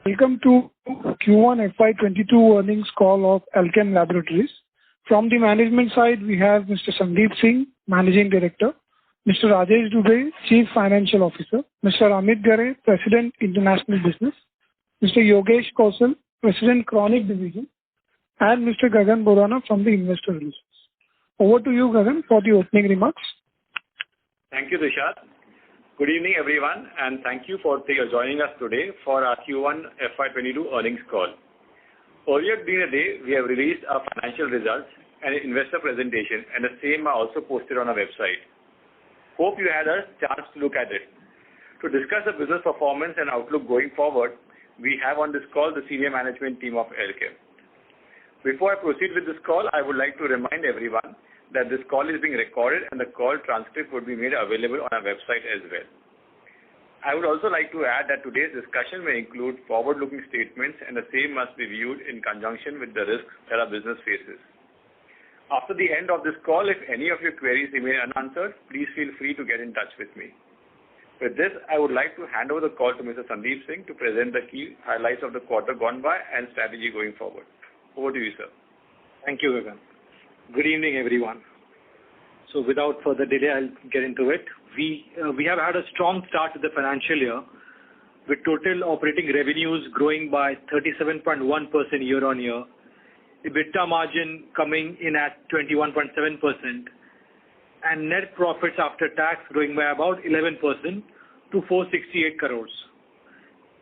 Welcome to Q1FY22 earnings call of Alkem Laboratories. From the management side, we have Mr. Sandeep Singh, Managing Director, Mr. Rajesh Dubey, Chief Financial Officer, Mr. Amit Gare, President, International Business, Mr. Yogesh Kausal, President, Chronic Division, and Mr. Gagan Borana from the Investor Relations. Over to you, Gagan, for the opening remarks. Thank you, Tushar. Good evening, everyone, and thank you for joining us today for our Q1 FY22 earnings call. Earlier during the day, we have released our financial results and an investor presentation, and the same are also posted on our website. Hope you had a chance to look at it. To discuss the business performance and outlook going forward, we have on this call the senior management team of Alkem. Before I proceed with this call, I would like to remind everyone that this call is being recorded and the call transcript will be made available on our website as well. I would also like to add that today's discussion may include forward-looking statements and the same must be viewed in conjunction with the risks that our business faces. After the end of this call, if any of your queries remain unanswered, please feel free to get in touch with me. With this, I would like to hand over the call to Mr. Sandeep Singh to present the key highlights of the quarter gone by and strategy going forward. Over to you, sir. Thank you, Gagan. Good evening, everyone. So without further delay, I'll get into it. We have had a strong start to the financial year with total operating revenues growing by 37.1% year-on-year, EBITDA margin coming in at 21.7%, and net profits after tax growing by about 11% to 468 crores.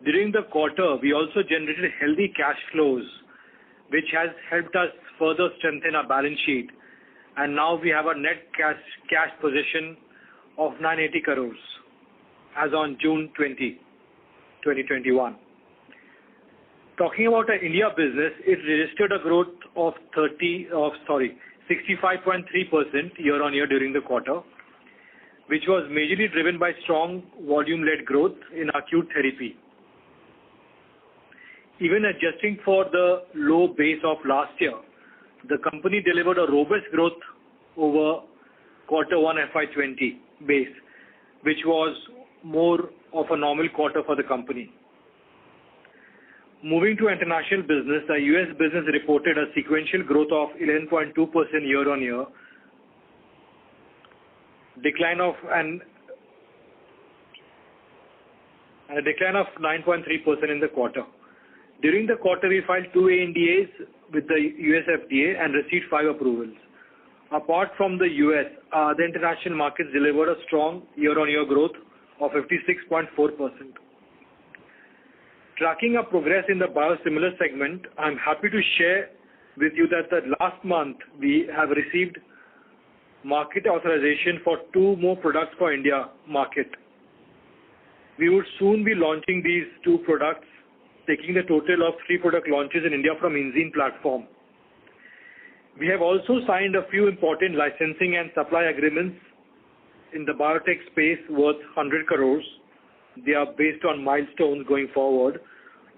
During the quarter, we also generated healthy cash flows, which has helped us further strengthen our balance sheet, and now we have a net cash position of 980 crores as on June 20, 2021. Talking about our India business, it registered a growth of 65.3% year-on-year during the quarter, which was majorly driven by strong volume-led growth in acute therapy. Even adjusting for the low base of last year, the company delivered a robust growth over Q1 FY20 base, which was more of a normal quarter for the company. Moving to international business, the US business reported a sequential growth of 11.2% year-on-year, decline of 9.3% in the quarter. During the quarter, we filed 2 ANDAs with the US FDA and received 5 approvals. Apart from the US, the international markets delivered a strong year-on-year growth of 56.4%. Tracking our progress in the biosimilar segment, I'm happy to share with you that last month we have received market authorization for 2 more products for India market. We would soon be launching these 2 products, taking the total of 3 product launches in India from Enzene platform. We have also signed a few important licensing and supply agreements in the biotech space worth 100 crores. They are based on milestones going forward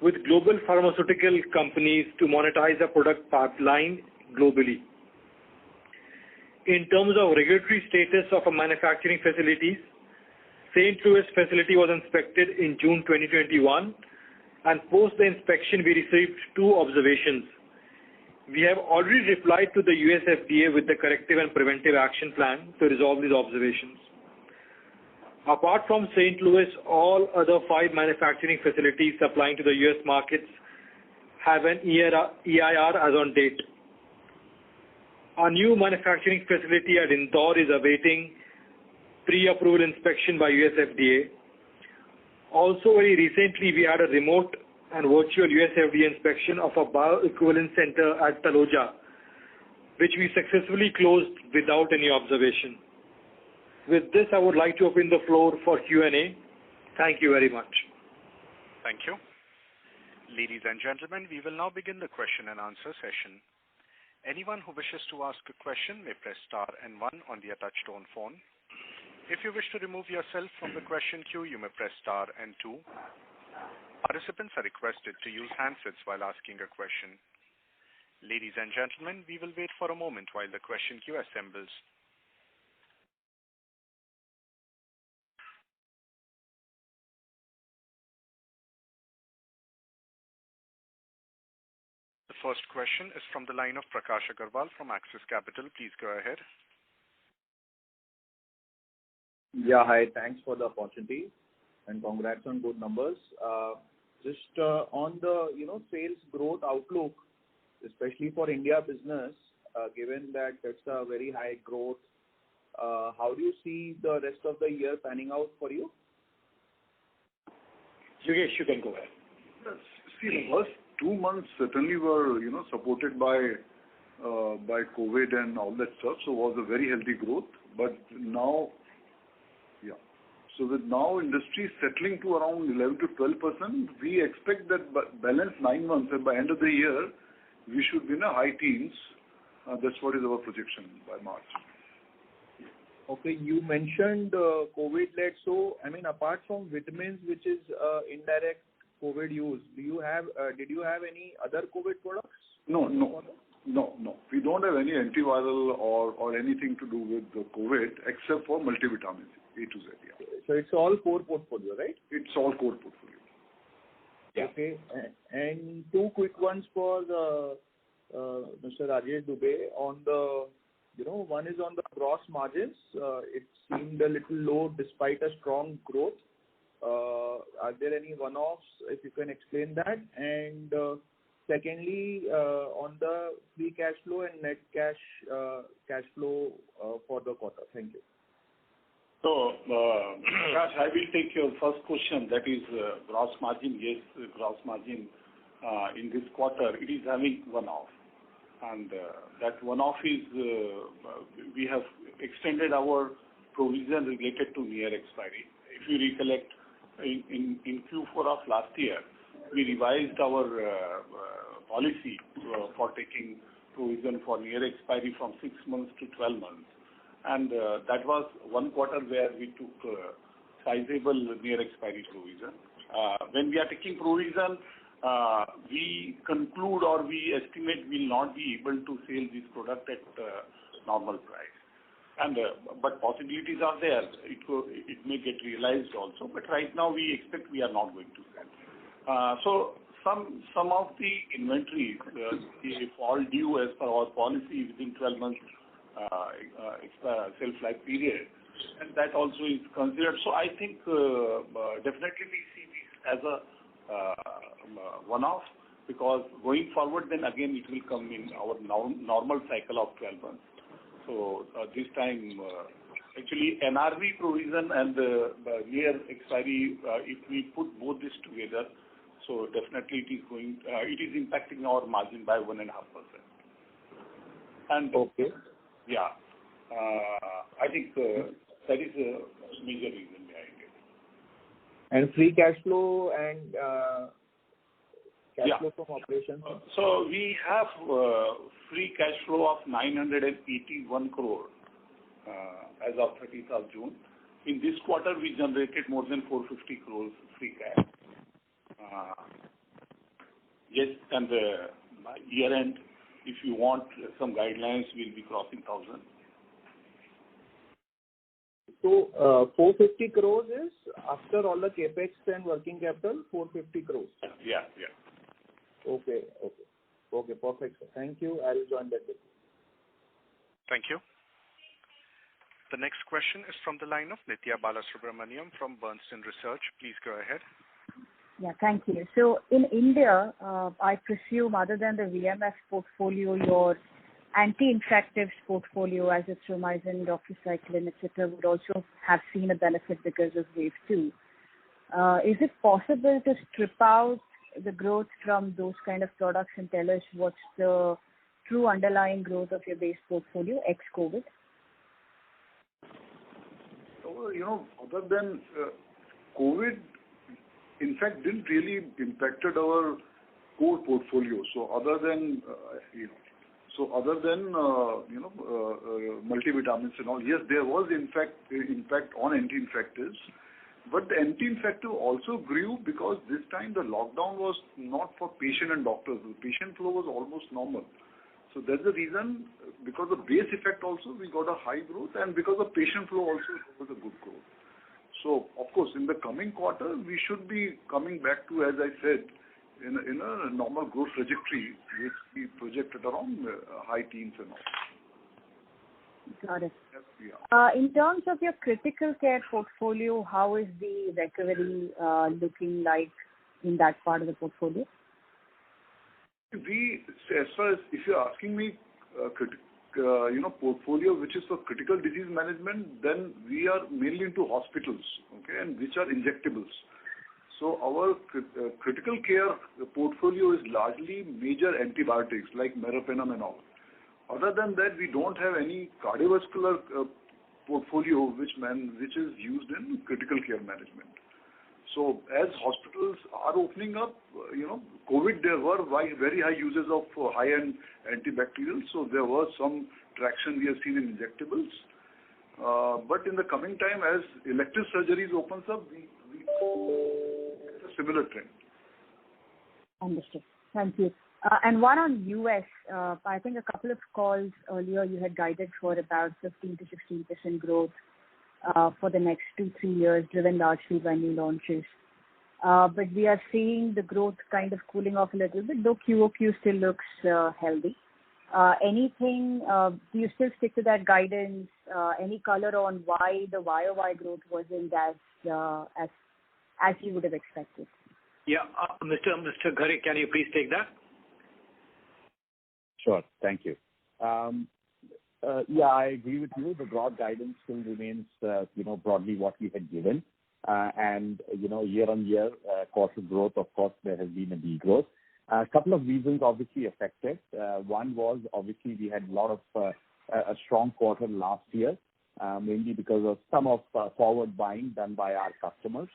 with global pharmaceutical companies to monetize the product pipeline globally. In terms of regulatory status of our manufacturing facilities, St. Louis facility was inspected in June 2021, and post the inspection we received 2 observations. We have already replied to the US FDA with the corrective and preventive action plan to resolve these observations. Apart from St. Louis, all other 5 manufacturing facilities supplying to the US markets have an EIR as on date. Our new manufacturing facility at Indore is awaiting pre-approval inspection by US FDA. Also, very recently, we had a remote and virtual US FDA inspection of a bioequivalence center at Taloja, which we successfully closed without any observation. With this, I would like to open the floor for Q&A. Thank you very much. Thank you. Ladies and gentlemen, we will now begin the question and answer session. Anyone who wishes to ask a question may press star and 1 on their touch-tone phone. If you wish to remove yourself from the question queue, you may press star and 2. Participants are requested to use handsets while asking a question. Ladies and gentlemen, we will wait for a moment while the question queue assembles. The first question is from the line of Prakash Agarwal from Axis Capital. Please go ahead. Yeah, hi. Thanks for the opportunity and congrats on good numbers. Just on the sales growth outlook, especially for India business, given that it's a very high growth, how do you see the rest of the year panning out for you? Yogesh, you can go ahead. Yes. See, the first 2 months certainly were, supported by COVID and all that stuff, so it was a very healthy growth. But now, so with now industry settling to around 11 to 12%, we expect that balance 9 months and by end of the year, we should be in a high teens. That's what is our projection by March. Okay, you mentioned COVID-led. So, apart from vitamins, which is indirect COVID use, did you have any other COVID products? No. We don't have any antiviral or anything to do with the COVID except for multivitamins, A to Z. Yeah. So it's all core portfolio, right? It's all core portfolio. Yeah. Okay. And 2 quick ones for Mr. Rajesh Dubey on the, one is on the gross margins. It seemed a little low despite a strong growth. Are there any one-offs, if you can explain that? And secondly, on the free cash flow and net cash flow for the quarter. Thank you. So, Prakash, I will take your first question, that is gross margin. Yes, gross margin in this quarter, it is having one-off. And that one-off is, we have extended our provision related to near expiry. If you recollect, in Q4 of last year, we revised our policy for taking provision for near expiry from 6 months to 12 months. And that was one quarter where we took sizable near expiry provision. When we are taking provision, we conclude or we estimate we will not be able to sell this product at normal price. And but possibilities are there. It may get realized also. But right now we expect we are not going to sell. So some of the inventories fall due as per our policy within 12 months shelf-life period, and that also is considered. So I think definitely we see this as a one-off, because going forward then again it will come in our normal cycle of 12 months. So this time actually NRV provision and the near expiry, if we put both this together, so definitely it is impacting our margin by 1.5%. And okay. Yeah, I think that is a major reason behind it. And free cash flow and cash flow from operations? So we have free cash flow of 981 crore as of 30th of June. In this quarter, we generated more than 450 crores free cash. Yes, and by year end, if you want some guidelines, we'll be crossing 1,000. So 450 crores is after all the capex and working capital, 450 crores. Yeah. Okay, perfect, sir. Thank you. I will join that with you. Thank you. The next question is from the line of Nithya Balasubramaniam from Bernstein Research. Please go ahead. Yeah, thank you. So in India, I presume other than the VMS portfolio, your anti-infectives portfolio, as it's Azithromycin, doxycycline, etc., would also have seen a benefit because of wave 2. Is it possible to strip out the growth from those kind of products and tell us what's the true underlying growth of your base portfolio ex-COVID? Other than COVID, in fact, didn't really impacted our core portfolio. So other than multivitamins and all, yes, there was impact on anti-infectives. But the anti-infective also grew because this time the lockdown was not for patient and doctors. The patient flow was almost normal. So that's the reason, because of base effect also, we got a high growth, and because of patient flow also, it was a good growth. So, of course, in the coming quarter, we should be coming back to, as I said, in a normal growth trajectory, which we projected around high teens and all. Got it. Yeah. In terms of your critical care portfolio, how is the recovery looking like in that part of the portfolio? As far as if you're asking me, portfolio which is for critical disease management, then we are mainly into hospitals, okay, and which are injectables. So our critical care portfolio is largely major antibiotics like meropenem and all. Other than that, we don't have any cardiovascular portfolio which is used in critical care management. So as hospitals are opening up, COVID, there were very high uses of high-end antibacterials. So there was some traction we have seen in injectables. But in the coming time, as elective surgeries opens up, we a similar trend. Understood. Thank you. And one on US, I think a couple of calls earlier you had guided for about 15 to 16% growth for the next 2-3 years, driven largely by new launches. But we are seeing the growth kind of cooling off a little bit, though QOQ still looks healthy. Anything, do you still stick to that guidance? Any color on why the YOY growth wasn't as you would have expected? Yeah, Mr. Ghare, can you please take that? Sure. Thank you. Yeah, I agree with you. The broad guidance still remains, broadly what we had given. And, year on year, quarter growth, of course, there has been a degrowth. A couple of reasons obviously affected. One was obviously we had a lot of a strong quarter last year, mainly because of some of forward buying done by our customers.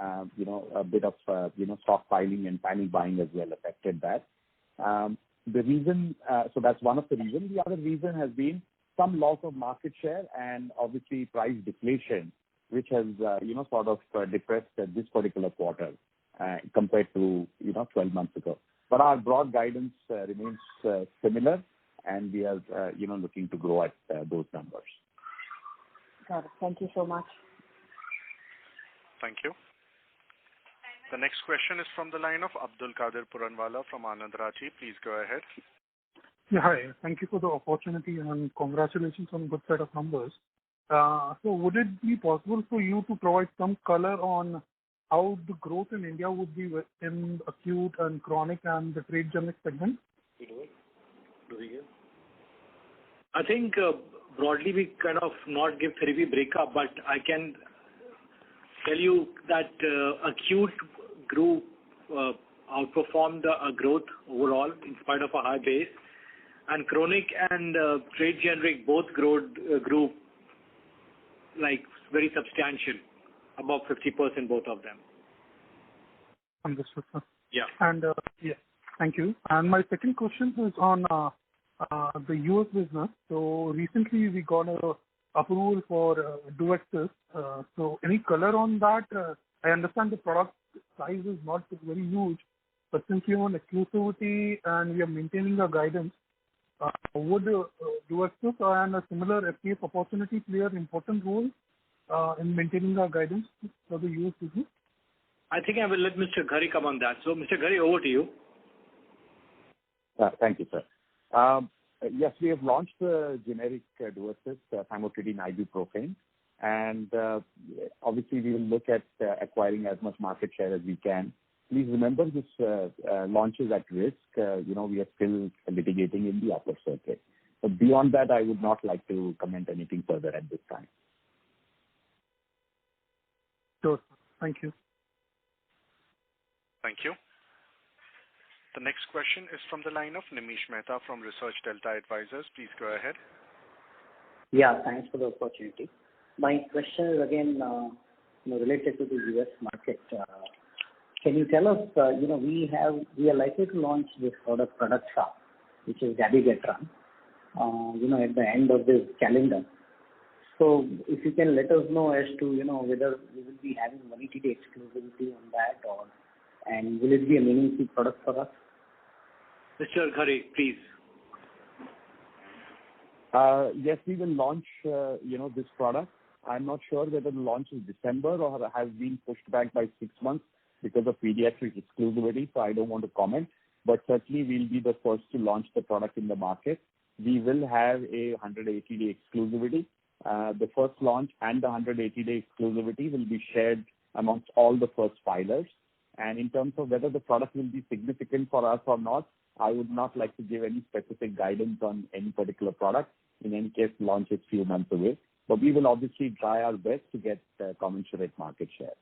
A bit of, stockpiling and panic buying as well affected that. The reason, so that's one of the reasons. The other reason has been some loss of market share and obviously price deflation, which has, sort of depressed this particular quarter compared to, 12 months ago. But our broad guidance remains similar, and we are, looking to grow at those numbers. Got it. Thank you so much. Thank you. The next question is from the line of Abdul Qadir Puranwala from Anand Rathi. Please go ahead. Yeah, hi. Thank you for the opportunity and congratulations on good set of numbers. So would it be possible for you to provide some color on how the growth in India would be in acute and chronic and the trade generic segment? I think broadly we kind of not give therapy breakup, but I can tell you that acute grew, outperformed growth overall in spite of a high base, and chronic and trade generic both grew like very substantial, about 50% both of them. Understood, sir. Yeah. And thank you. And my second question is on the US business. So recently we got a approval for Duexis. So any color on that? I understand the product size is not very huge, but since we want exclusivity and we are maintaining our guidance, would Duexis and a similar FTF opportunity play an important role in maintaining our guidance for the US business? I think I will let Mr. Ghare come on that. So, Mr. Ghare, over to you. Thank you, sir. Yes, we have launched the generic Duexis, famotidine ibuprofen, and obviously we will look at acquiring as much market share as we can. Please remember this launch is at risk. We are still litigating in the upper circuit. But beyond that, I would not like to comment anything further at this time. Sure. Thank you. Thank you. The next question is from the line of Nimish Mehta from Research Delta Advisors. Please go ahead. Yeah, thanks for the opportunity. My question is again, related to the US market. Can you tell us, we are likely to launch this product, which is dabigatran, at the end of this calendar. So if you can let us know as to, whether we will be having 180-day exclusivity on that, and will it be a meaningful product for us? Mr. Ghare, please. Yes, we will launch, this product. I'm not sure whether the launch is December or has been pushed back by 6 months. because of pediatric exclusivity, so I don't want to comment. But certainly we'll be the first to launch the product in the market. We will have a 180-day exclusivity. The first launch and the 180-day exclusivity will be shared amongst all the first filers. And in terms of whether the product will be significant for us or not, I would not like to give any specific guidance on any particular product. In any case, launch is few months away. But we will obviously try our best to get commensurate market share.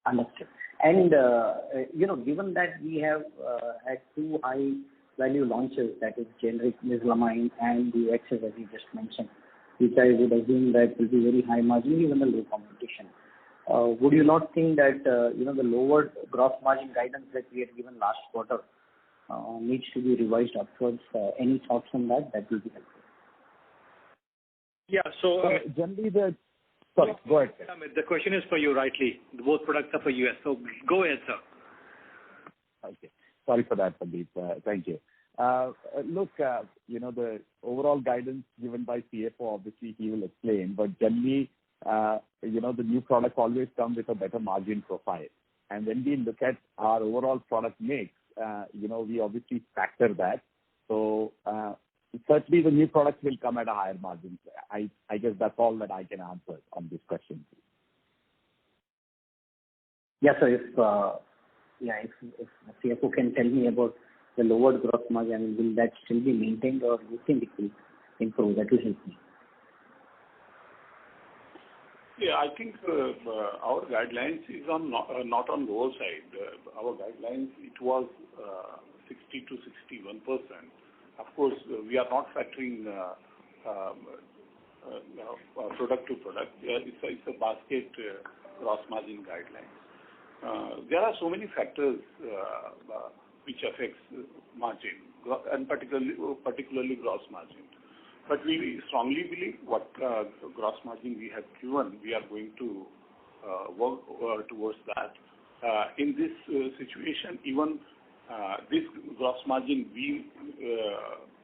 Understood. And, given that we have had two high value launches, that is generic mesalamine and the XS, as you just mentioned, which I would assume that will be very high margin, even the low competition. Would you not think that, the lowered gross margin guidance that we had given last quarter needs to be revised upwards? Any thoughts on that? That will be helpful. Yeah, so generally sorry, go ahead. The question is for you, rightly. Both products are for US, so go ahead, sir. Okay. Sorry for that, Sandeep. Thank you. Look, the overall guidance given by CFO, obviously he will explain, but generally, the new products always come with a better margin profile. And when we look at our overall product mix, we obviously factor that. So, certainly the new products will come at a higher margin. I guess that's all that I can answer on this question. Yeah, so if CFO can tell me about the lowered gross margin, will that still be maintained or you think it will improve? That will help me. Yeah, I think our guidelines is not on lower side. Our guidelines, it was 60 to 61%. Of course, we are not factoring product to product. It's a basket gross margin guidelines. There are so many factors which affects margin, and particularly gross margin. But we strongly believe what gross margin we have given, we are going to work towards that. In this situation, even this gross margin, we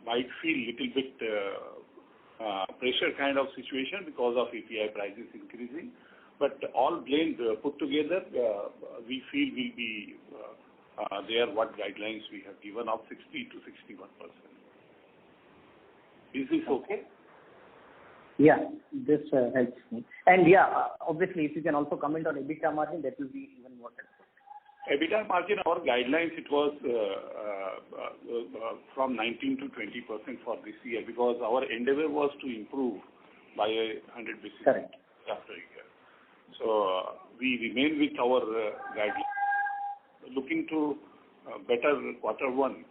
might feel little bit pressure kind of situation because of API prices increasing. But all blend put together, we feel will be there what guidelines we have given of 60 to 61%. Is this okay? Yeah, this helps me. And obviously, if you can also comment on EBITDA margin, that will be even more helpful. EBITDA margin, our guidelines, it was from 19 to 20% for this year because our endeavor was to improve by 100 basis points after a year. So we remain with our guidelines. Looking to better quarter one,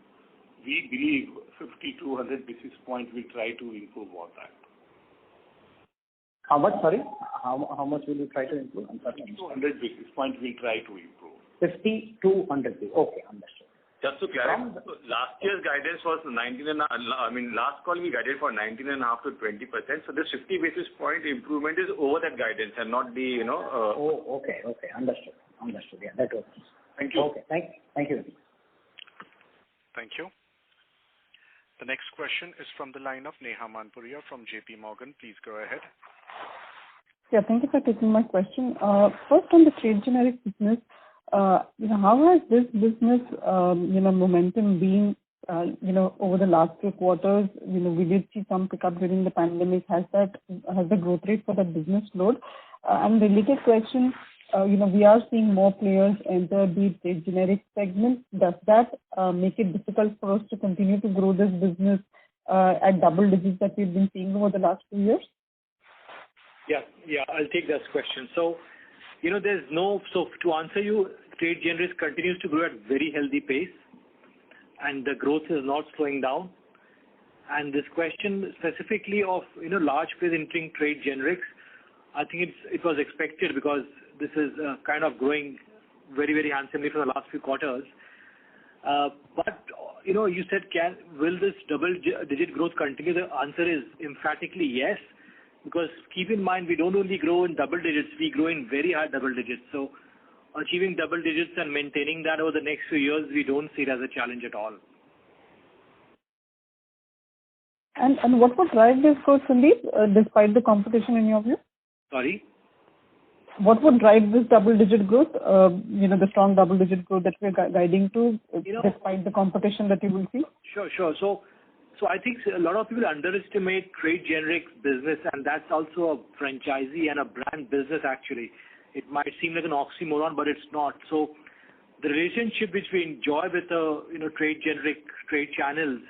we believe 50 to 100 basis points will try to improve on that. How much, sorry? How much will you try to improve? 50 to 100 basis points will try to improve. 50 to 100 basis. Okay, understood. Just to clarify, last year's guidance was 19 and last call we guided for 19.5 to 20%. So this 50 basis point improvement is over that guidance and not the, okay. Understood. Yeah, that works. Thank you. Okay, thank you. Thank you. The next question is from the line of Neha Manpuria from JP Morgan. Please go ahead. Yeah, thank you for taking my question. First on the trade generic business, how has this business, momentum been, over the last few quarters? We did see some pickup during the pandemic. Has the growth rate for the business slowed? And related question, we are seeing more players enter the trade generic segment. Does that make it difficult for us to continue to grow this business at double digits that we've been seeing over the last 2 years? Yeah, I'll take that question. So, to answer you, trade generics continues to grow at very healthy pace and the growth is not slowing down. And this question specifically of, large players entering trade generics, I think it was expected because this is kind of growing very, very handsomely for the last few quarters. But, you said, will this double-digit growth continue? The answer is emphatically yes, because keep in mind, we don't only grow in double digits, we grow in very high double digits. So achieving double digits and maintaining that over the next few years, we don't see it as a challenge at all. And what would drive this growth, Sandeep, despite the competition in your view? Sorry? what would drive this double-digit growth? The strong double-digit growth that we're guiding to, despite the competition that you will see? Sure. So I think a lot of people underestimate trade generics business, and that's also a franchisee and a brand business actually. It might seem like an oxymoron, but it's not. So the relationship which we enjoy with trade channels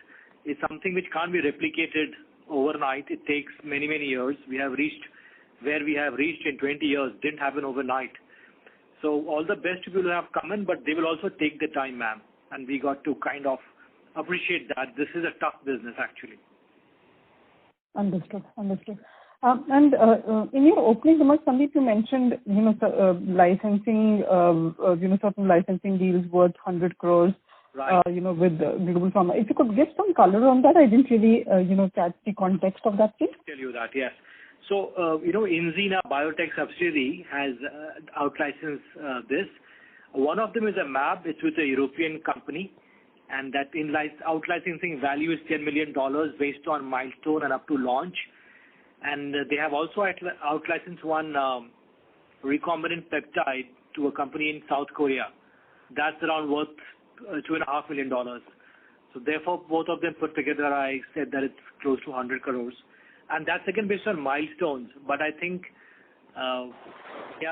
is something which can't be replicated overnight. It takes many years. We have reached where we have reached in 20 years. Didn't happen overnight. So all the best people have come in, but they will also take the time, ma'am. And we got to kind of appreciate that. This is a tough business actually. Understood. And in your opening remarks, Sandeep, you mentioned licensing, certain licensing deals worth 100 crores. Right. With Global Pharma. If you could give some color on that, I didn't really, catch the context of that, please. Tell you that, yes. So, Inzina Biotech subsidiary has out-licensed this. One of them is a MAB. It's with a European company, and that out-licensing value is $10 million based on milestone and up to launch. And they have also out-licensed one recombinant peptide to a company in South Korea. That's around worth $2.5 million. So therefore, both of them put together, I said that it's close to 100 crores. And that's again based on milestones. But I think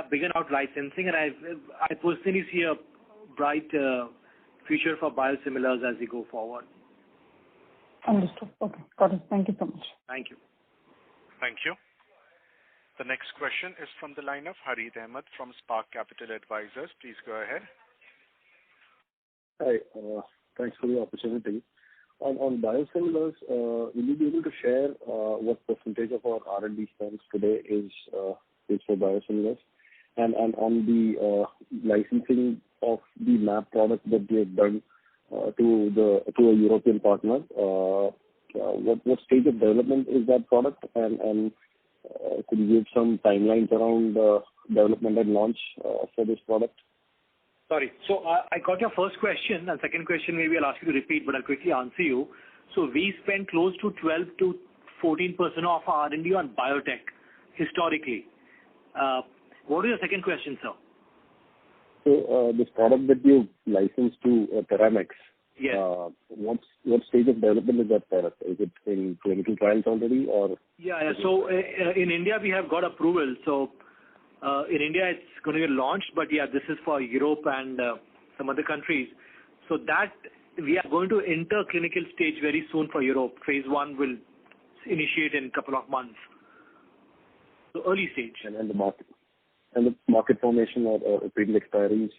bigger out licensing, and I personally see a bright future for biosimilars as we go forward. Understood. Okay, got it. Thank you so much. Thank you. Thank you. The next question is from the line of Harith Ahmed from Spark Capital Advisors. Please go ahead. Hi, thanks for the opportunity. On biosimilars, will you be able to share what percentage of our R&D spends today is for biosimilars? And on the licensing of the MAB product that we have done to a European partner, what stage of development is that product? And could you give some timelines around development and launch for this product? Sorry. So I got your first question, and second question maybe I'll ask you to repeat, but I'll quickly answer you. So we spend close to 12 to 14% of our R&D on biotech historically. What is your second question, sir? So this product that you licensed to Teramex, yes. What stage of development is that product? Is it in clinical trials already, or? Yeah. So in India we have got approval. So in India it's going to get launched, but this is for Europe and some other countries. So that we are going to enter clinical stage very soon for Europe. Phase 1 will initiate in a couple of months. So early stage. And the market formation or patent expiries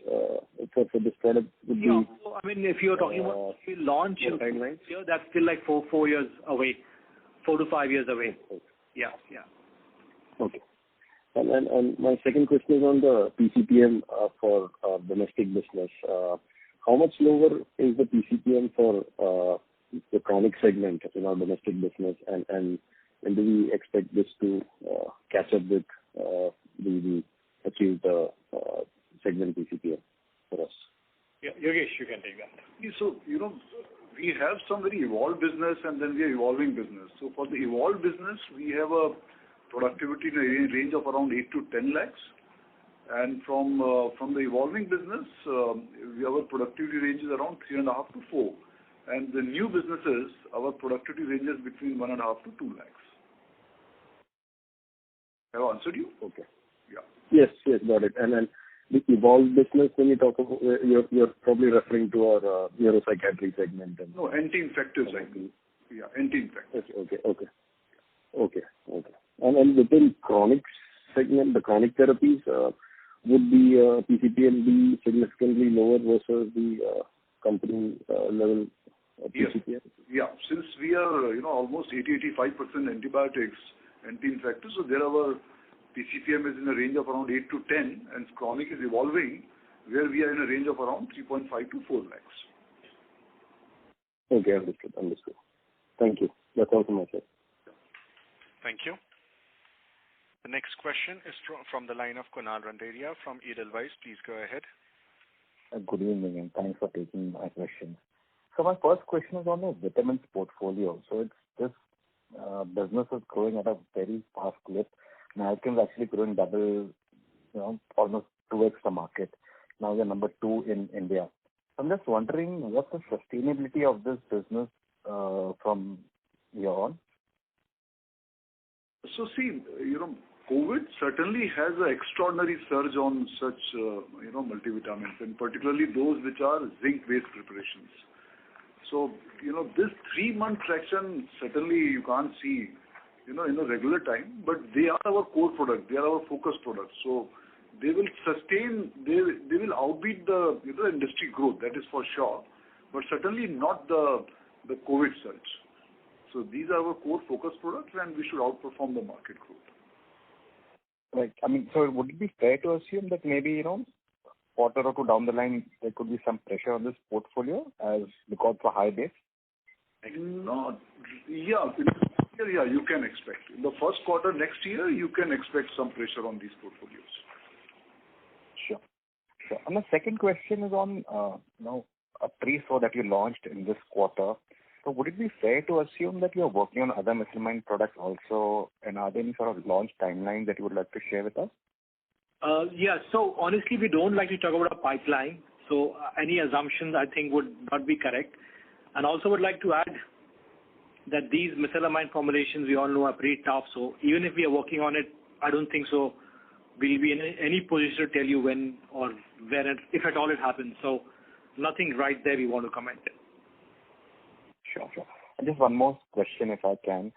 for this product would be? Yeah. So, I mean, if you're talking about launch, that's still like 4 years away, 4 to 5 years away. Okay. Yeah. Okay. And my second question is on the PCPM for domestic business. How much lower is the PCPM for the chronic segment in our domestic business, and when do we expect this to catch up with the achieved segment PCPM for us? Yeah, Yogesh, you can take that. So, we have some very evolved business and then we are evolving business. So for the evolved business, we have a productivity in a range of around 8 to 10 lakhs. And from the evolving business, our productivity range is around 3.5 to 4. And the new businesses, our productivity ranges between 1.5 to 2 lakhs. Have I answered you? Okay. Yeah. Yes, got it. And then the evolved business, when you talk about, you're probably referring to our neuropsychiatry segment. No, anti-infective segment. Yeah, anti-infective. Okay. And then within chronic segment, the chronic therapies, would the PCPM be significantly lower versus the company level PCPM? Yeah, since we are almost 80-85% antibiotics, anti-infectives, so there our PCPM is in a range of around 8 to 10, and chronic is evolving, where we are in a range of around 3.5 to 4 lakhs. Okay, understood. Thank you. That's all from my side. Thank you. The next question is from the line of Kunal Randeria from Edelweiss. Please go ahead. Good evening, and thanks for taking my question. So my first question is on the vitamins portfolio. So this business is growing at a very fast clip, and Alkem is actually growing double almost 2x the market. Now we're number 2 in India. I'm just wondering what's the sustainability of this business from here on? So see, COVID certainly has an extraordinary surge on such, multivitamins, and particularly those which are zinc-based preparations. So, this 3-month traction, certainly you can't see, in a regular time, but they are our core product. They are our focus products. So they will sustain, they will outbeat the industry growth, that is for sure, but certainly not the COVID surge. So these are our core focus products, and we should outperform the market growth. Right. So would it be fair to assume that maybe, quarter or two down the line, there could be some pressure on this portfolio because of a high base? No. Yeah, you can expect. In the first quarter next year, you can expect some pressure on these portfolios. Sure. And the second question is on, a pre-sow that you launched in this quarter. So would it be fair to assume that you're working on other mesalamine products also, and are there any sort of launch timelines that you would like to share with us? Yeah. So honestly, we don't like to talk about a pipeline. So any assumptions I think would not be correct. And also would like to add that these mesalamine formulations we all know are pretty tough. So even if we are working on it, I don't think so we'll be in any position to tell you when or where, if at all it happens. So nothing right there we want to comment. Sure. And just one more question, if I can.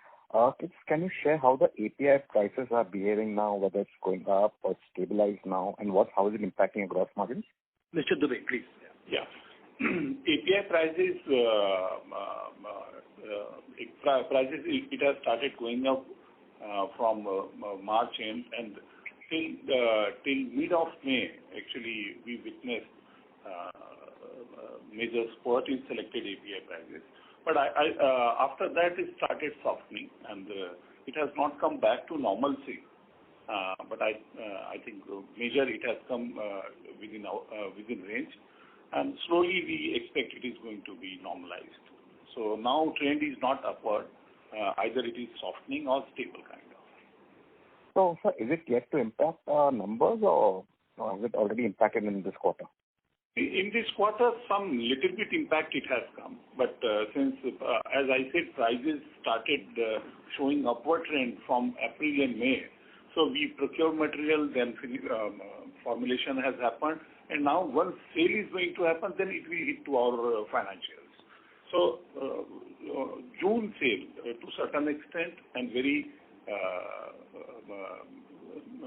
Can you share how the API prices are behaving now, whether it's going up or it's stabilized now, and how is it impacting your gross margins? Mr. Dubey, please. Yeah. API prices, it has started going up from March end, and till mid of May, actually, we witnessed major spurt in selected API prices. But after that, it started softening, and it has not come back to normalcy. But I think major it has come within range, and slowly we expect it is going to be normalized. So now trend is not upward, either it is softening or stable kind of. So, sir, is it yet to impact our numbers, or has it already impacted in this quarter? In this quarter, some little bit impact it has come, but since, as I said, prices started showing upward trend from April and May, so we procure material, then formulation has happened, and now once sale is going to happen, then it will hit to our financials. So June sale, to certain extent, and very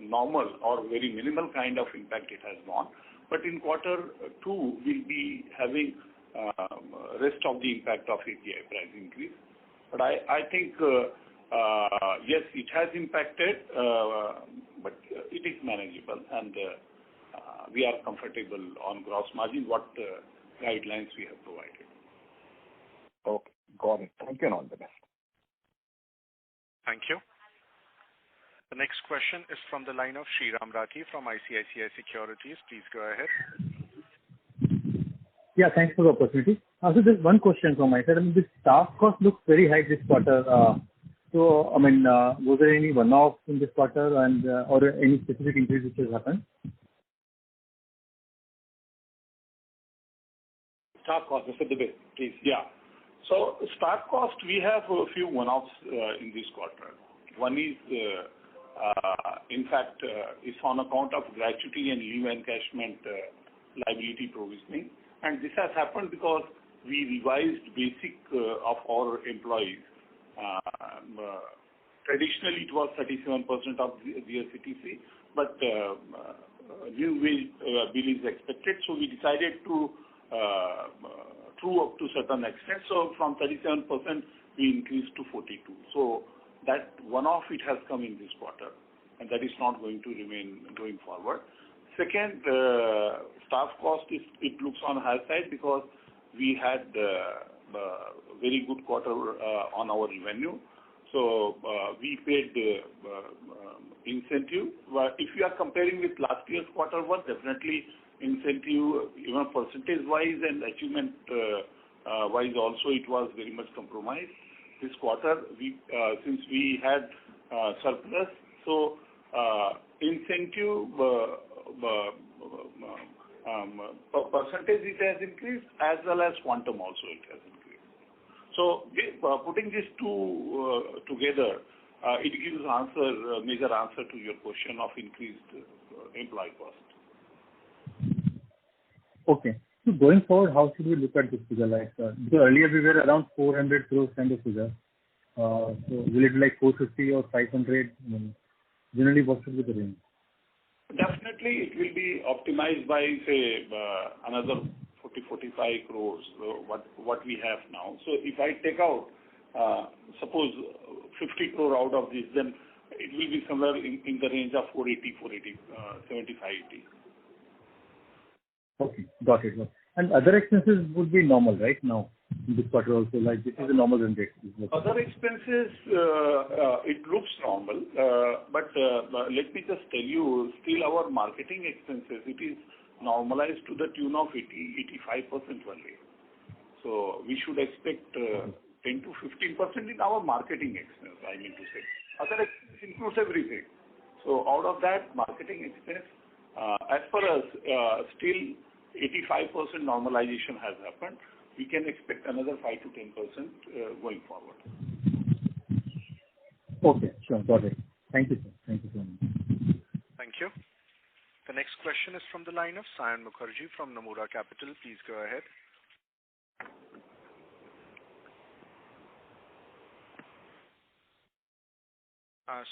normal or very minimal kind of impact it has gone. But in quarter 2, we'll be having rest of the impact of API price increase. But I think, yes, it has impacted, but it is manageable, and we are comfortable on gross margin, what guidelines we have provided. Okay, got it. Thank you, and all the best. Thank you. The next question is from the line of Sriram Rathi from ICICI Securities. Please go ahead. Yeah, thanks for the opportunity. So there's one question from my side. This staff cost looks very high this quarter. Was there any one-off in this quarter, and or any specific increase which has happened? Staff cost, Mr. Dubey, please. Yeah. So staff cost, we have a few one-offs in this quarter. One is, in fact, it's on account of gratuity and leave encashment liability provisioning. And this has happened because we revised basic of our employees. Traditionally, it was 37% of the CTC, but new wage bill is expected, so we decided to true up to certain extent. So from 37%, we increased to 42%. So that one-off, it has come in this quarter, and that is not going to remain going forward. Second, staff cost, it looks on high side because we had very good quarter on our revenue. So we paid incentive. If you are comparing with last year's quarter one, definitely incentive, even percentage-wise and achievement-wise also, it was very much compromised. This quarter, since we had surplus, so incentive percentage it has increased, as well as quantum also it has increased. So putting these two together, it gives major answer to your question of increased employee cost. Okay. So going forward, how should we look at this figure? Like, because earlier we were around 400 crores kind of figure. So will it be like 450 or 500? Generally, what should be the range? Definitely, it will be optimized by, say, another 40-45 crores, what we have now. So if I take out, suppose 50 crore out of this, then it will be somewhere in the range of 480, 75, 80. Okay, got it. And other expenses would be normal, right, now, in this quarter also, like this is a normal run rate. Other expenses, it looks normal, but let me just tell you, still our marketing expenses, it is normalized to the tune of 80-85% only. So we should expect 10 to 15% in our marketing expense, I mean to say. Other expenses includes everything. So out of that marketing expense, as far as still 85% normalization has happened, we can expect another 5 to 10% going forward. Okay, sure, got it. Thank you, sir. Thank you so much. Thank you. The next question is from the line of Sayan Mukherjee from Nomura Capital. Please go ahead.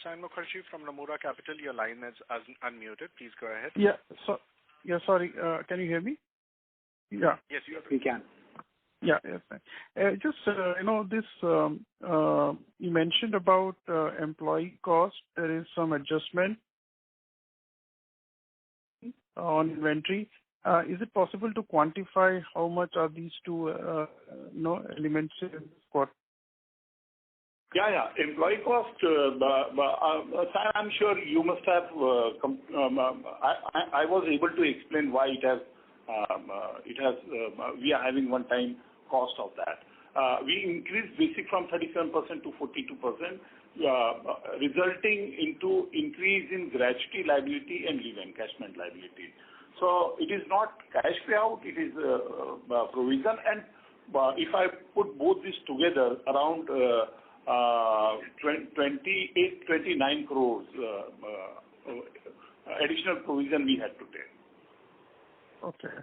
Sayan Mukherjee from Nomura Capital, your line is unmuted. Please go ahead. Sorry. Can you hear me? Yeah. Yes, we can. Yeah, yes. Just, this, you mentioned about employee cost. There is some adjustment on inventory. Is it possible to quantify how much are these two, elements in this quarter? Yeah. Employee cost, I'm sure you must have, I was able to explain why we are having one-time cost of that. We increased basic from 37% to 42%, resulting into increase in gratuity liability and leave encashment liability. So it is not cash payout, it is provision. And if I put both these together, around 29 crores additional provision we had to take. Okay.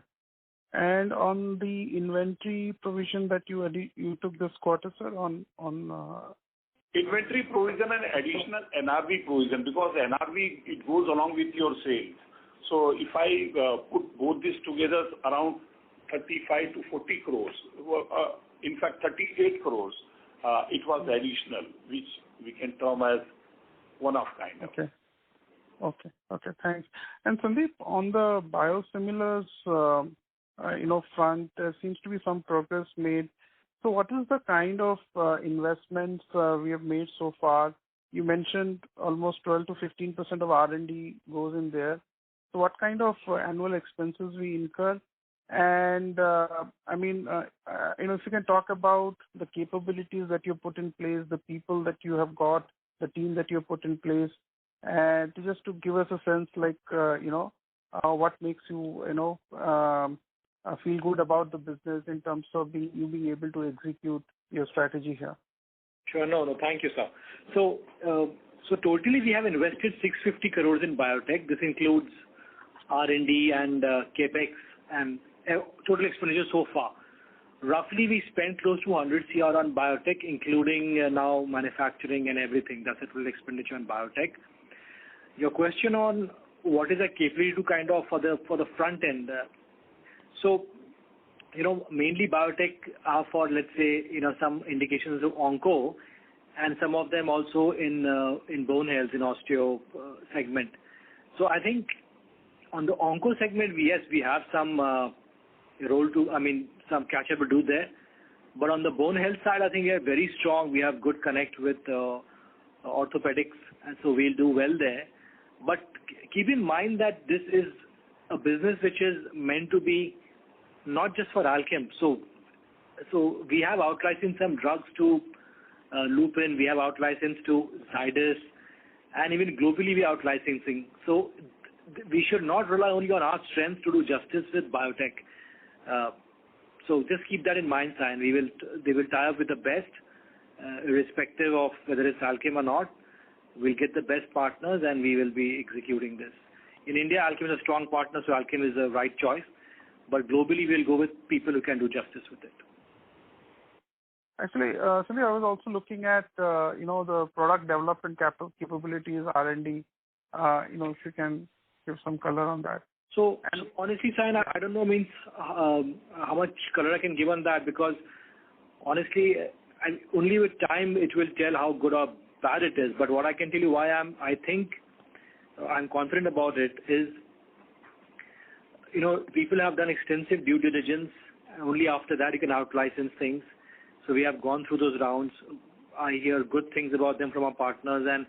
And on the inventory provision that you took this quarter, sir, on inventory provision and additional NRV provision, because NRV, it goes along with your sales. So if I put both these together, around 35 to 40 crores, in fact 38 crores, it was additional, which we can term as one-off kind of. Okay, thanks. And Sandeep, on the biosimilars, front, there seems to be some progress made. So what is the kind of investments we have made so far? You mentioned almost 12 to 15% of R&D goes in there. So what kind of annual expenses we incur? And if you can talk about the capabilities that you put in place, the people that you have got, the team that you have put in place, and just to give us a sense, like what makes you feel good about the business in terms of you being able to execute your strategy here. Sure. No, thank you, sir. So totally we have invested 650 crores in biotech. This includes R&D and capex and total expenditure so far. Roughly we spent close to 100 CR on biotech, including now manufacturing and everything. That's the total expenditure on biotech. Your question on what is a capability to kind of for the front end. Mainly biotech are for, let's say, some indications of onco, and some of them also in bone health, in osteo segment. So I think on the onco segment, we have some some catch up to do there. But on the bone health side, I think we are very strong. We have good connect with orthopedics, and so we'll do well there. But keep in mind that this is a business which is meant to be not just for Alkem. So we have out-licensed some drugs to Lupin, we have out-licensed to Zydus, and even globally we are out licensing. So we should not rely only on our strength to do justice with biotech. So just keep that in mind, Sayan. They will tie up with the best, irrespective of whether it's Alkem or not. We'll get the best partners and we will be executing this. In India, Alkem is a strong partner, so Alkem is the right choice. But globally, we'll go with people who can do justice with it. Actually, Sandeep, I was also looking at, the product development capabilities, R&D. If you can give some color on that. So honestly, Sayan, I don't know how much color I can give on that, because honestly, only with time it will tell how good or bad it is. But what I can tell you why I think I'm confident about it is, people have done extensive due diligence. Only after that you can out-license things. So we have gone through those rounds. I hear good things about them from our partners, and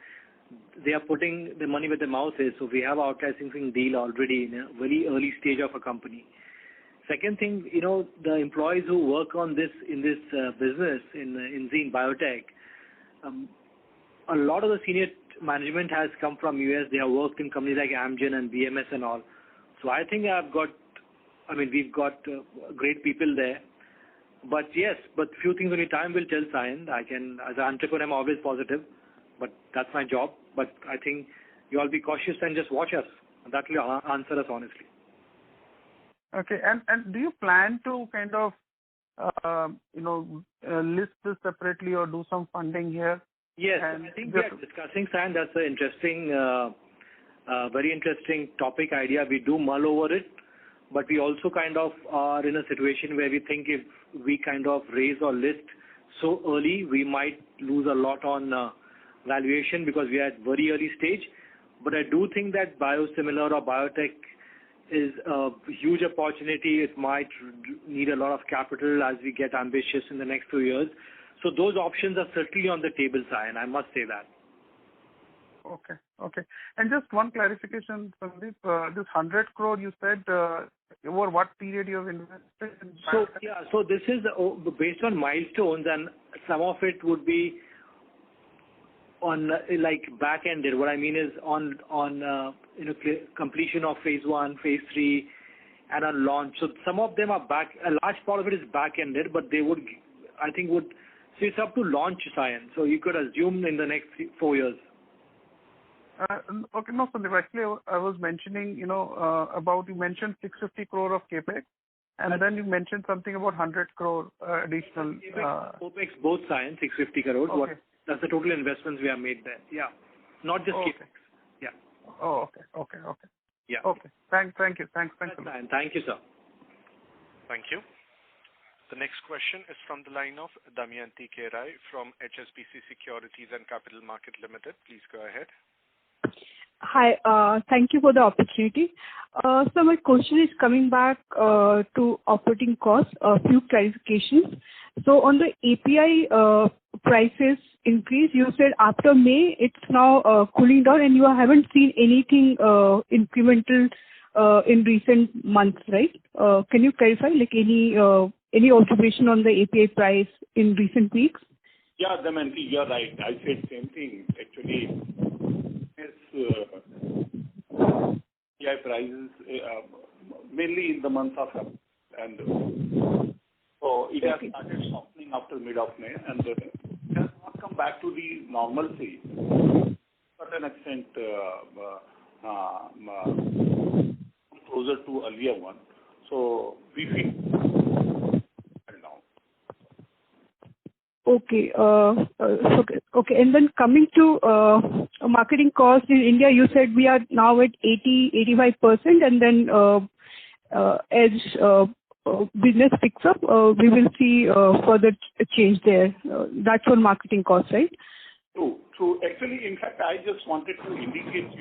they are putting the money where their mouth is. So we have our out-licensing deal already in a very early stage of a company. Second thing, the employees who work on this in this business in Enzene Biotech, a lot of the senior management has come from US. They have worked in companies like Amgen and BMS and all. So I think we've got great people there. But yes, few things only time will tell, Sayan. As an entrepreneur, I'm always positive, but that's my job. But I think you all be cautious and just watch us. That will answer us honestly. Okay, and do you plan to kind of, list this separately or do some funding here? Yes, I think we are discussing, Sayan. That's an interesting, very interesting topic idea. We do mull over it, but we also kind of are in a situation where we think if we kind of raise or list so early, we might lose a lot on valuation because we are at very early stage. But I do think that biosimilar or biotech is a huge opportunity. It might need a lot of capital as we get ambitious in the next few years. So those options are certainly on the table, Sayan. I must say that. Okay. And just one clarification, Sandeep. This 100 crore you said, over what period you have invested in? So this is based on milestones, and some of it would be on back-ended. What I mean is on completion of phase 1, phase 3, and on launch. So some of them are a large part of it is back-ended, but they would, so it's up to launch, Sayan. So you could assume in the next 4 years. Okay, no, Sandeep. Actually, I was mentioning, you mentioned 650 crore of capex, and then you mentioned something about 100 crore additional. Capex, both, Sayan, 650 crores. Okay. That's the total investments we have made there. Yeah, not just capex. Yeah. Oh, okay. Yeah. Okay. Thank you. Thanks. Thank you, sir. Thank you. The next question is from the line of Damayanti Kerai from HSBC Securities and Capital Market Limited. Please go ahead. Hi, thank you for the opportunity. So my question is coming back to operating costs, a few clarifications. So on the API prices increase, you said after May it's now cooling down, and you haven't seen anything incremental in recent months, right? Can you clarify, any observation on the API price in recent weeks? Yeah, Damayanti, you're right. I said same thing. Actually, API prices mainly in the month of April, and so it has started softening after mid of May, and it has not come back to the normalcy to a certain extent, closer to earlier one. So we feel now. Okay. Okay. And then coming to marketing costs in India, you said we are now at 80-85%, and then as business picks up, we will see further change there. That's on marketing costs, right? True. Actually, in fact, I just wanted to indicate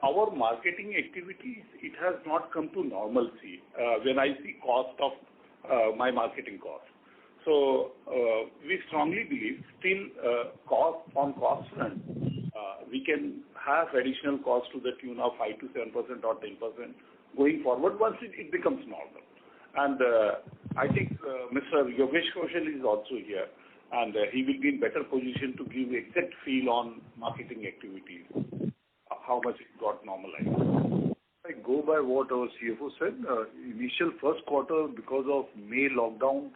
our marketing activities, it has not come to normalcy when I see cost of my marketing cost. So we strongly believe still cost front, we can have additional cost to the tune of 5 to 7% or 10% going forward once it becomes normal. And I think Mr. Yogesh Kaushal is also here. and he will be in better position to give exact feel on marketing activities, how much it got normalized. I go by what our CFO said. Initial first quarter, because of May lockdown,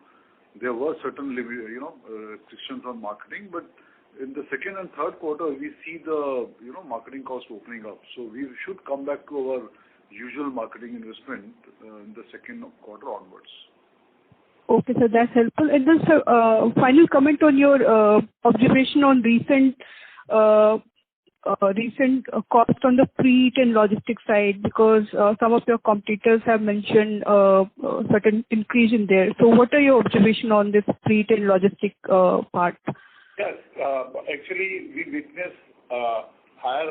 there were certain restrictions on marketing, but in the second and third quarter, we see the marketing cost opening up. So we should come back to our usual marketing investment in the second quarter onwards. Okay, sir, that's helpful. And just a final comment on your observation on recent cost on the freight and logistics side, because some of your competitors have mentioned certain increase in there. So what are your observation on this freight and logistic part? Yes, actually we witness higher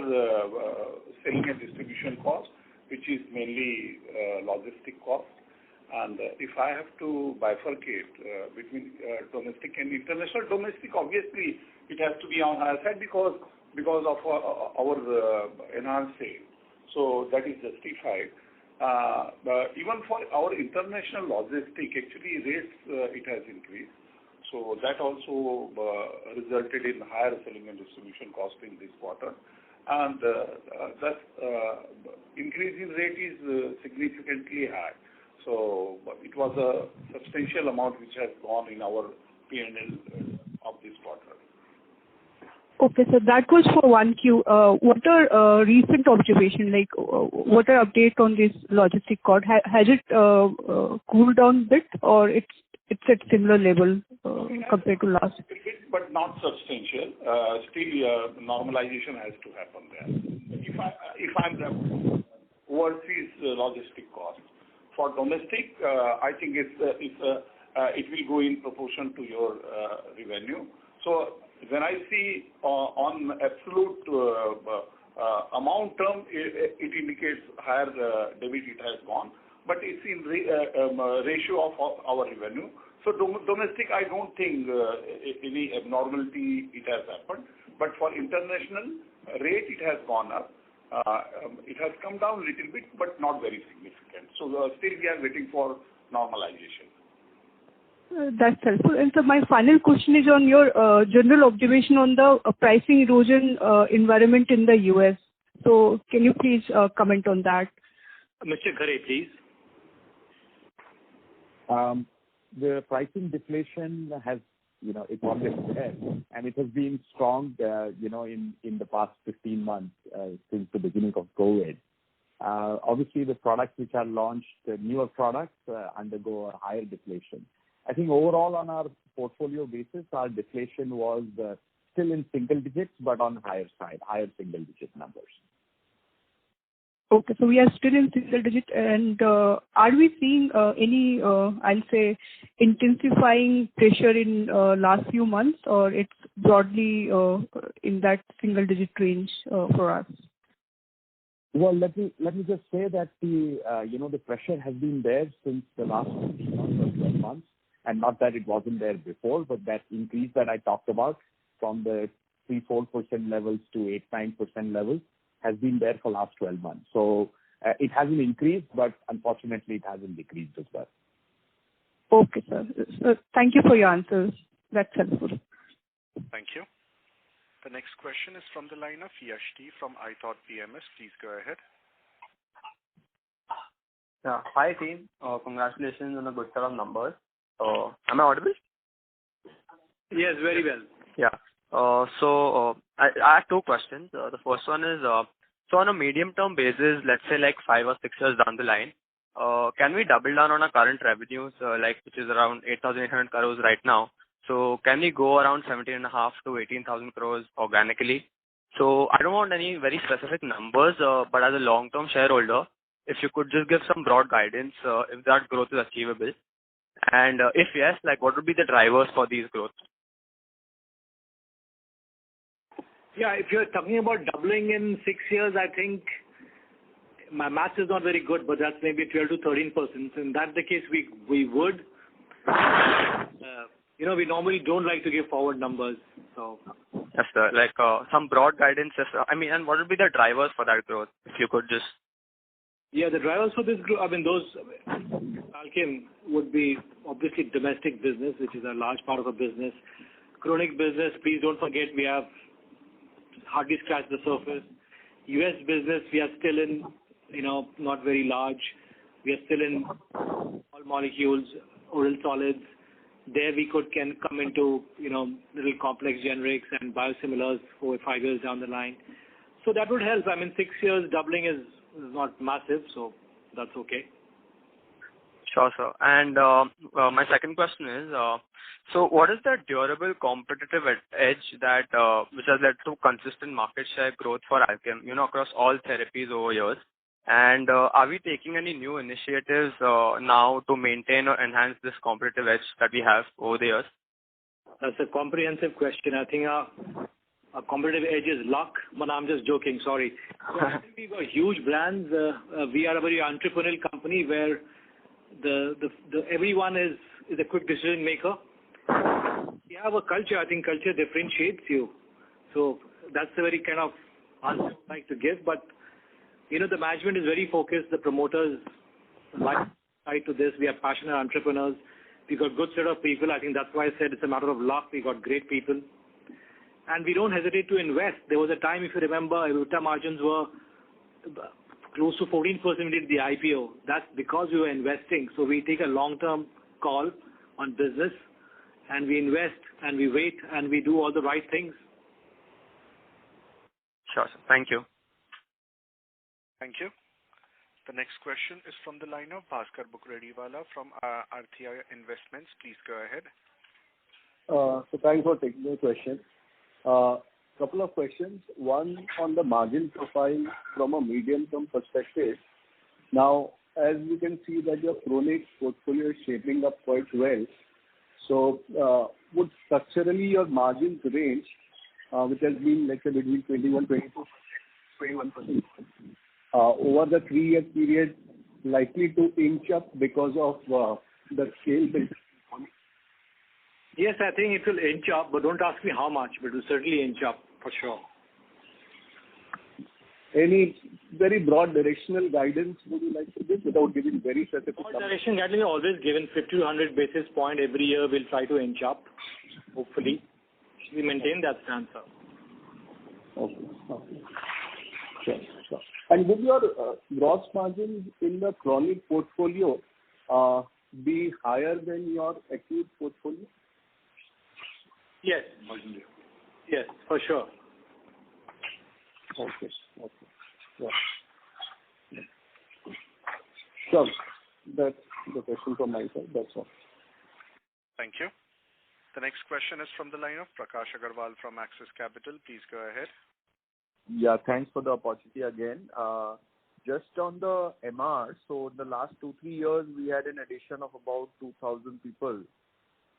selling and distribution cost, which is mainly logistic cost. And if I have to bifurcate between domestic and international, domestic obviously it has to be on higher side because of our enhanced sale. So that is justified. But even for our international logistic, actually rates it has increased. So that also resulted in higher selling and distribution cost in this quarter. And that increase in rate is significantly high. So it was a substantial amount which has gone in our P&L of this quarter. Okay, so that was for 1Q. What are recent observation, like what are update on this logistic cost? Has it cooled down a bit, or it's at similar level compared to last? But not substantial. Still, normalization has to happen there. If I'm overseas logistic cost for domestic, I think it will go in proportion to your revenue. So when I see on absolute amount term, it indicates higher debit it has gone, but it's in ratio of our revenue. So domestic, I don't think any abnormality it has happened, but for international rate, it has gone up. It has come down a little bit, but not very significant. So still we are waiting for normalization. That's helpful. And so my final question is on your general observation on the pricing erosion environment in the US. So can you please comment on that? Mr. Ghare, please. The pricing deflation has, it's always there, and it has been strong, in the past 15 months since the beginning of COVID. Obviously, the products which are launched, the newer products, undergo a higher deflation. I think overall on our portfolio basis, our deflation was still in single digits, but on higher side, higher single digit numbers. Okay, so we are still in single digit, and are we seeing any, I'll say, intensifying pressure in last few months, or it's broadly in that single digit range for us? Well, let me just say that the pressure has been there since the last 15 months or 12 months, and not that it wasn't there before, but that increase that I talked about from the 3-4% levels to 8-9% levels has been there for last 12 months. So it hasn't increased, but unfortunately it hasn't decreased as well. Okay, sir. Thank you for your answers. That's helpful. Thank you. The next question is from the line of Yashti from iThought PMS. Please go ahead. Yeah. Hi team. Congratulations on a good set of numbers. Am I audible? Yes, very well. Yeah. I have two questions. The first one is, so on a medium-term basis, let's say like 5 or 6 years down the line, can we double down on our current revenues, which is around 8,800 crores right now? So can we go around 17.5 to 18,000 crores organically? So I don't want any very specific numbers, but as a long-term shareholder, if you could just give some broad guidance if that growth is achievable, and if yes, what would be the drivers for these growths? Yeah, if you're talking about doubling in 6 years, I think my math is not very good, but that's maybe 12 to 13%. So in that the case, we would. We normally don't like to give forward numbers. So yes, sir. Some broad guidance. And what would be the drivers for that growth? If you could just. Yeah, the drivers for this growth, Alkem would be obviously domestic business, which is a large part of our business. chronic business, please don't forget we have hardly scratched the surface. US business, we are still in, not very large. We are still in small molecules, oral solids. There we can come into, little complex generics and biosimilars 4 or 5 years down the line. So that would help. 6 years doubling is not massive, so that's okay. Sure, sir. And my second question is, so what is the durable competitive edge that which has led to consistent market share growth for Alkem, across all therapies over years? And are we taking any new initiatives now to maintain or enhance this competitive edge that we have over the years? That's a comprehensive question. I think our competitive edge is luck, but I'm just joking, sorry. So I think we've got huge brands. We are a very entrepreneurial company where everyone is a quick decision maker. We have a culture. I think culture differentiates you. So that's the very kind of answer I'd like to give. But, the management is very focused. The promoters like to this. We are passionate entrepreneurs. We got good set of people. I think that's why I said it's a matter of luck. We got great people. And we don't hesitate to invest. There was a time, if you remember, EBITDA margins were close to 14% we did the IPO. That's because we were investing. So we take a long-term call on business and we invest and we wait and we do all the right things. Sure, sir. Thank you. Thank you. The next question is from the line of Bhaskar Bukrediwala from RTI Investments. Please go ahead. So thanks for taking the question. Couple of questions. One on the margin profile from a medium-term perspective. Now, as you can see that your chronic portfolio is shaping up quite well. So, would structurally your margins range, which has been let's say between 21% over the 3-year period, likely to inch up because of the scale built? Yes, I think it will inch up, but don't ask me how much, but it will certainly inch up for sure. Any very broad directional guidance would you like to give without giving very specific numbers? Direction guidance is always given 50 to 100 basis point every year. We'll try to inch up, hopefully. We maintain that stance, sir. Okay. Sure. And would your gross margins in the chronic portfolio be higher than your acute portfolio? Yes, for sure. Okay. Yeah. Sure. That's the question from my side. That's all. Thank you. The next question is from the line of Prakash Agarwal from Axis Capital. Please go ahead. Yeah, thanks for the opportunity again. Just on the MR, so in the last 2-3 years, we had an addition of about 2,000 people.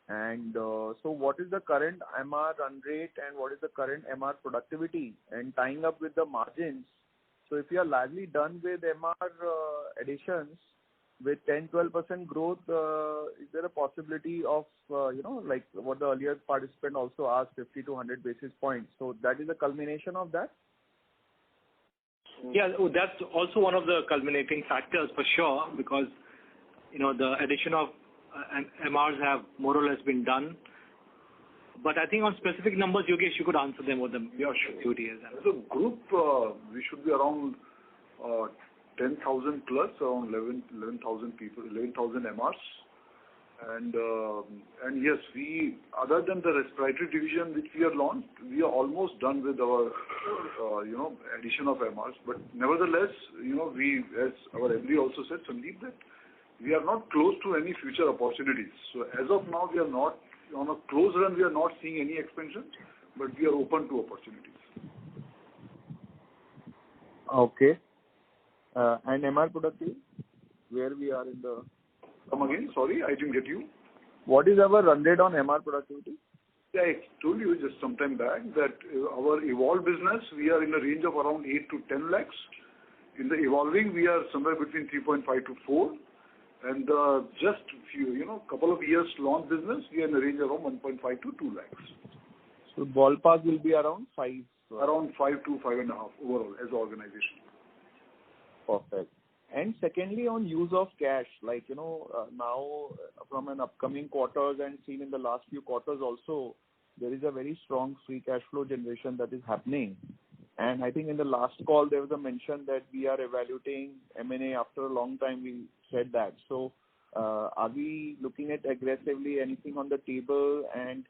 And so what is the current MR run rate and what is the current MR productivity? And tying up with the margins, so if you are largely done with MR additions with 10-12% growth, is there a possibility of, like what the earlier participant also asked, 50 to 100 basis points? So that is a culmination of that? Yeah, that's also one of the culminating factors for sure, because the addition of MRs have more or less been done. But I think on specific numbers, Yogesh, you could answer them with them. Your duty is. As a group, we should be around 10,000 plus, around 11,000 people, 11,000 MRs. And yes, we, other than the respiratory division which we have launched, we are almost done with our, addition of MRs. But nevertheless, we, as our MD also said, Sandeep, that we are not close to any future opportunities. So as of now, we are not, on a close run, we are not seeing any expansion, but we are open to opportunities. Okay. And MR productivity, where we are in the... Come again, sorry, I didn't get you. What is our run rate on MR productivity? Yeah, I told you just some time back that our evolve business, we are in the range of around 8 to 10 lakhs. In the evolving, we are somewhere between 3.5 to 4. And just couple of years launch business, we are in the range of around 1.5 to 2 lakhs. So ballpark will be around 5? Around 5 to 5.5 overall as an organization. Perfect. And secondly, on use of cash, like, now from an upcoming quarters and seen in the last few quarters also, there is a very strong free cash flow generation that is happening. And I think in the last call, there was a mention that we are evaluating M&A after a long time. We said that. So are we looking at aggressively anything on the table, and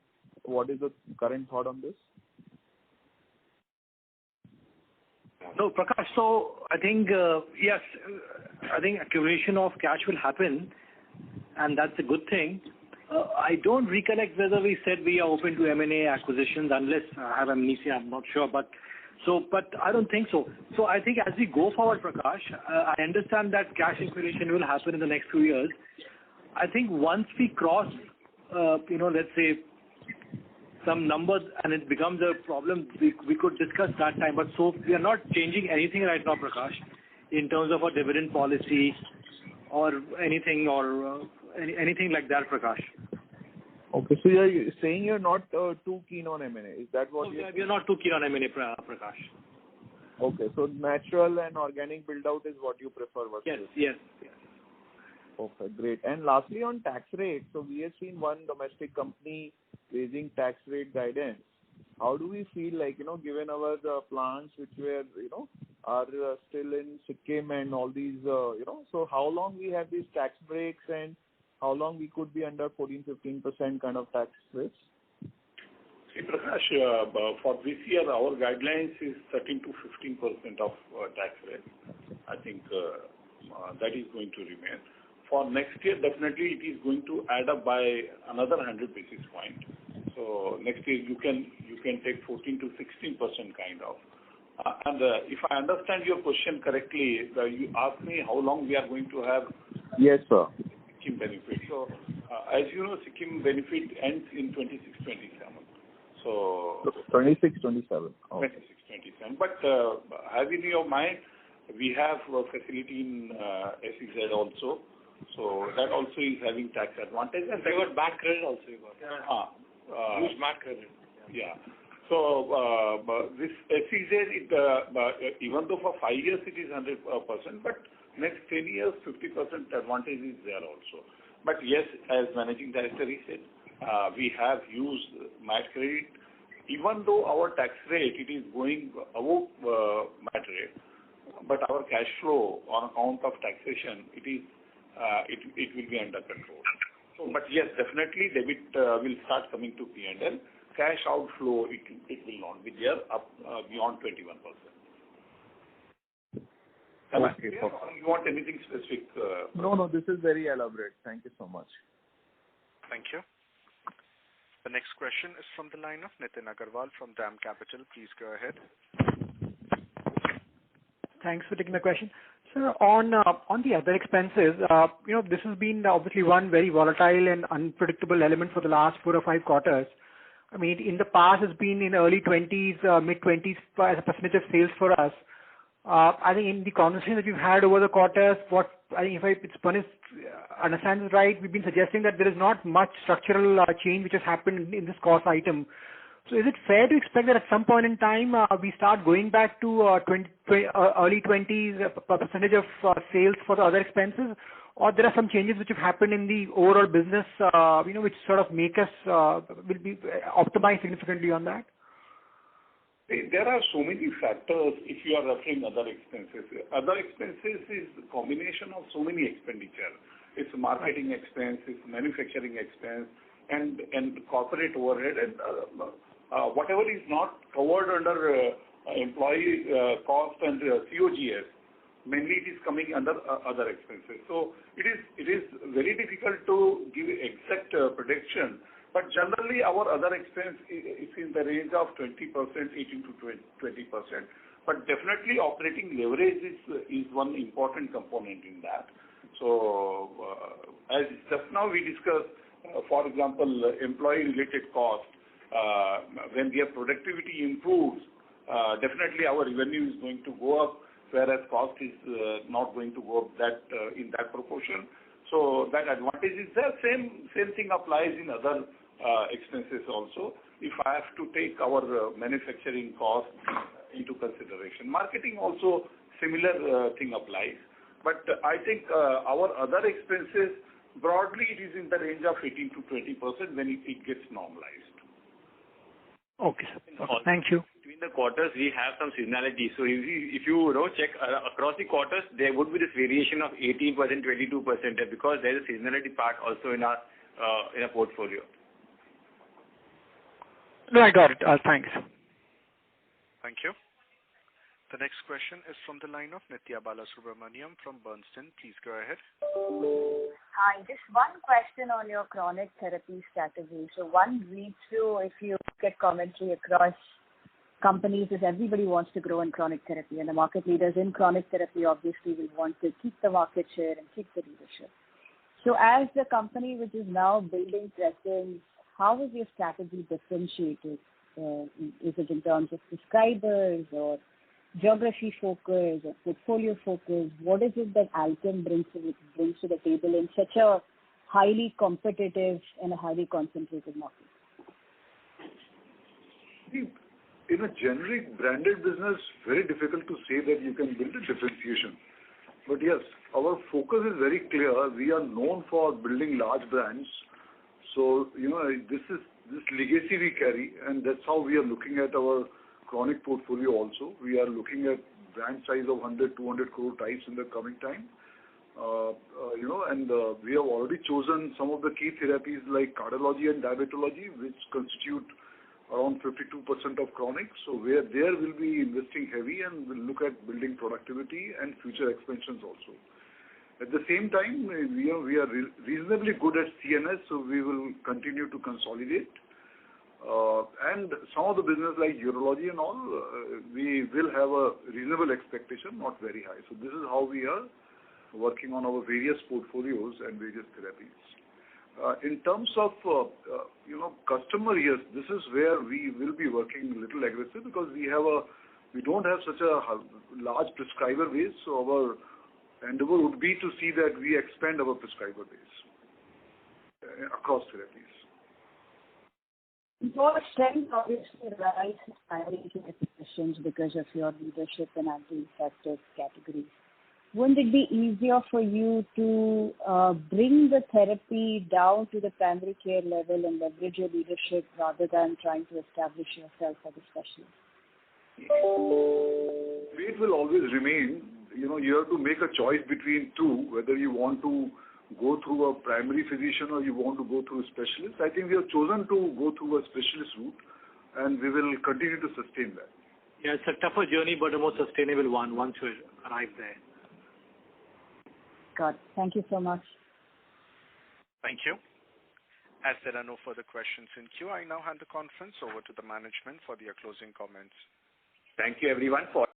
what is the current thought on this? No, Prakash, so I think, yes, I think accumulation of cash will happen, and that's a good thing. I don't recollect whether we said we are open to M&A acquisitions, unless I have amnesia, I'm not sure. But I don't think so. So I think as we go forward, Prakash, I understand that cash accumulation will happen in the next few years. I think once we cross, let's say, some numbers and it becomes a problem, we could discuss that time. But so we are not changing anything right now, Prakash, in terms of our dividend policy or anything like that, Prakash. Okay, so you're saying you're not too keen on M&A. Is that what you're saying? We are not too keen on M&A, Prakash. Okay, so natural and organic build-out is what you prefer versus... Yes. Okay, great. And lastly, on tax rate, so we have seen one domestic company raising tax rate guidance. How do we feel like, given our plants which were, are still in Sikkim and all these, so how long we have these tax breaks and how long we could be under 14-15% kind of tax rates? See, Prakash, for this year, our guidelines is 13 to 15% of tax rate. I think that is going to remain. For next year, definitely it is going to add up by another 100 basis points. So next year you can take 14 to 16% kind of. And if I understand your question correctly, you asked me how long we are going to have. Yes, sir. Sikkim benefit. So as you know, Sikkim benefit ends in 26-27. So 26-27. Oh. 26-27. But have in your mind, we have a facility in SEZ also. So that also is having tax advantage. And they got MAT credit also. You got. Huge MAT credit. Yeah. So this SEZ, even though for 5 years it is 100%, but next 10 years 50% advantage is there also. But yes, as Managing Director he said, we have used MAT credit. Even though our tax rate it is going above MAT rate, but our cash flow on account of taxation it will be under control. So, but yes, definitely debit will start coming to P&L. Cash outflow it will not be there up beyond 21%. Okay. You want anything specific? No, this is very elaborate. Thank you so much. Thank you. The next question is from the line of Nitin Agarwal from DAM Capital. Please go ahead. Thanks for taking the question. Sir, on the other expenses, this has been obviously one very volatile and unpredictable element for the last 4 or 5 quarters. I mean, in the past, it's been in early 20s, mid-20s as a percentage of sales for us. I think in the conversation that we've had over the quarters, if Spunis understands it right, we've been suggesting that there is not much structural change which has happened in this cost item. So is it fair to expect that at some point in time we start going back to early 20s percentage of sales for the other expenses, or there are some changes which have happened in the overall business, which sort of make us will be optimized significantly on that? There are so many factors if you are referring other expenses. Other expenses is a combination of so many expenditure. It's marketing expense, it's manufacturing expense, and corporate overhead, and whatever is not covered under employee cost and COGS, mainly it is coming under other expenses. So it is very difficult to give exact prediction. But generally, our other expense is in the range of 20%, 18 to 20%. But definitely, operating leverage is one important component in that. So, as just now we discussed, for example, employee-related cost. When their productivity improves, definitely our revenue is going to go up, whereas cost is not going to go up in that proportion. So that advantage is there. Same thing applies in other expenses also. If I have to take our manufacturing cost into consideration, marketing also similar thing applies. But I think our other expenses broadly it is in the range of 18 to 20% when it gets normalized. Okay, sir. Okay. Thank you. Between the quarters, we have some seasonality. So if you check across the quarters, there would be this variation of 18%, 22%, because there is a seasonality part also in our portfolio. No, I got it. Thanks. Thank you. The next question is from the line of Nithya Balasubramaniam from Bernstein. Please go ahead. Hi, just one question on your chronic therapy strategy. So one reads through, if you get commentary across companies, is everybody wants to grow in chronic therapy, and the market leaders in chronic therapy obviously will want to keep the market share and keep the leadership. So as the company which is now building presence, how is your strategy differentiated? Is it in terms of prescribers or geography focus or portfolio focus? What is it that Alkem brings to the table in such a highly competitive and a highly concentrated market? In a generic branded business, very difficult to say that you can build a differentiation. But yes, our focus is very clear. We are known for building large brands. So, this legacy we carry, and that's how we are looking at our chronic portfolio also. We are looking at brand size of 100, 200 crore types in the coming time. And we have already chosen some of the key therapies like cardiology and diabetology, which constitute around 52% of chronic. So there we'll be investing heavy, and we'll look at building productivity and future expansions also. At the same time, we are reasonably good at CNS, so we will continue to consolidate. And some of the business like urology and all, we will have a reasonable expectation, not very high. So this is how we are working on our various portfolios and various therapies. In terms of customer, yes, this is where we will be working a little aggressive, because we don't have such a large prescriber base. So our endeavor would be to see that we expand our prescriber base across therapies. Your strength obviously lies in primary care physicians because of your leadership in anti-infective categories. Wouldn't it be easier for you to bring the therapy down to the primary care level and leverage your leadership rather than trying to establish yourself as a specialist? It will always remain. You have to make a choice between two, whether you want to go through a primary physician or you want to go through a specialist. I think we have chosen to go through a specialist route, and we will continue to sustain that. Yeah, it's a tougher journey, but a more sustainable one once you arrive there. Got it. Thank you so much. Thank you. As there are no further questions in queue, I now hand the conference over to the management for their closing comments. Thank you everyone for